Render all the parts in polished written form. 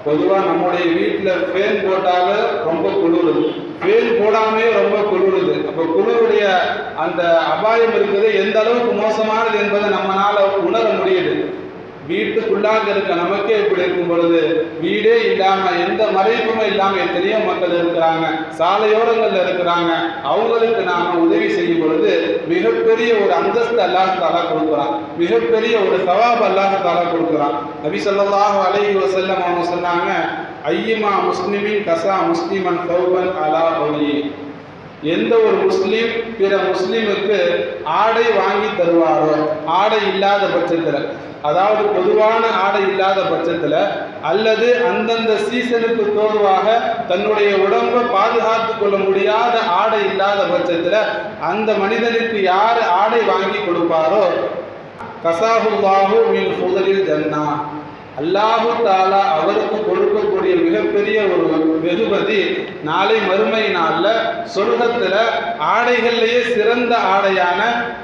பொதுவாக நம்முடைய வீட்டில் ஃபேன் போட்டாலும் ரொம்ப குளிருது, ஃபேன் போடாமே ரொம்ப குளிருது. அப்போ குளிருடைய அந்த அபாயம் இருக்குது எந்த அளவுக்கு மோசமானது என்பதை நம்மளால உணர முடியுது. வீட்டுக்குள்ளாக இருக்க நமக்கே இப்படி இருக்கும் பொழுது, வீடே இல்லாம எந்த மறைப்புமே இல்லாம எத்தனையோ மக்கள் இருக்கிறாங்க, சாலையோரங்கள்ல இருக்கிறாங்க. அவங்களுக்கு நாம உதவி செய்யும் பொழுது மிகப்பெரிய ஒரு அந்தஸ்து அல்லாஹ் தஆலா கொடுக்குறான், மிகப்பெரிய ஒரு சவாப் அல்லாஹ் தஆலா கொடுக்குறான். நபி ஸல்லல்லாஹு அலைஹி வஸல்லம் அவங்க சொன்னாங்க, ஐயுமா முஸ்லிமின் கஸா முஸ்லிமன் தௌபன் அலா ஒலி. எந்த ஒரு முஸ்லீம் பிற முஸ்லீமுக்கு ஆடை வாங்கி தருவாரோ, ஆடை இல்லாத பட்சத்தில், அதாவது பொதுவான ஆடை இல்லாத பட்சத்தில், அல்லது அந்தந்த சீசனுக்கு தோதுவாக தன்னுடைய உடம்பை பாதுகாத்து கொள்ள முடியாத ஆடை இல்லாத பட்சத்தில் அந்த மனிதனுக்கு யார் ஆடை வாங்கி கொடுப்பாரோ, கஸாஹுல்லாஹு மின் ஃபுதலில் ஜன்னா, அல்லாஹு தஆலா அவருக்கு கொடுக்கக்கூடிய மிகப்பெரிய ஒரு வெகுமதி நாளை மறுமை நாளில் சொர்க்கத்தில் ஆடைகள்லேயே சிறந்த ஆடையான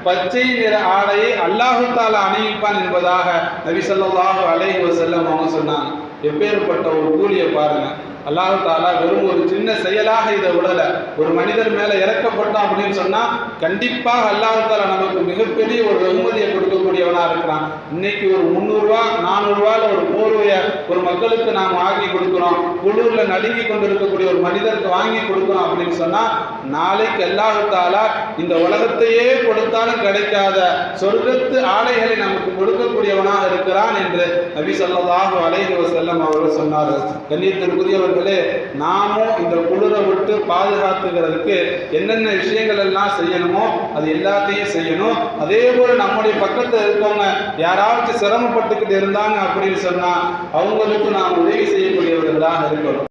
பச்சை நிற ஆடையை அல்லாஹு தஆலா அணிவிப்பான் என்பதாக நபி ஸல்லல்லாஹு அலைஹி வஸல்லம் அவங்க சொன்னாங்க. எப்பேற்பட்ட ஒரு கூலியை பாருங்க. அல்லாஹு தஆலா வெறும் ஒரு சின்ன செயலாக இதை விடல. ஒரு மனிதர் மேல இறக்கப்பட்டோம் அப்படின்னு சொன்னா கண்டிப்பாக அல்லாஹு தஆலா நமக்கு மிகப்பெரிய ஒரு வெகுமதியை கொடுக்கக்கூடியவனா இருக்கிறான். இன்னைக்கு ஒரு 300 ரூபா 400 ரூபாயில ஒரு போர்வையை ஒரு மக்களுக்கு நாம் வாங்கி கொடுக்கிறோம், குளூர்ல நடுங்கி கொண்டிருக்கக்கூடிய ஒரு மனிதருக்கு வாங்கி கொடுக்கிறோம் அப்படின்னு சொன்னா, நாளைக்கு அல்லாஹு தஆலா இந்த உலகத்தையே கொடுத்தாலும் கிடைக்காத சொர்க்கத்து ஆடைகளை நமக்கு கொடுக்கக்கூடியவனாக இருக்கிறான் என்று நபி ஸல்லல்லாஹு அலைஹி வஸல்லம் அவர்கள் சொன்னார்கள். கண்ணியத்திற்குரியவர்கள், நாமும் இந்த குளிரை விட்டு பாதுகாத்துக்கிறதுக்கு என்னென்ன விஷயங்கள் எல்லாம் செய்யணுமோ அது எல்லாத்தையும் செய்யணும். அதே போல நம்முடைய பக்கத்தில் இருக்கவங்க யாராவது சிரமப்பட்டுக்கிட்டு இருந்தாங்க அப்படின்னு சொன்னா அவங்களுக்கு நாம் உதவி செய்யக்கூடியவர்களாக இருக்கணும்.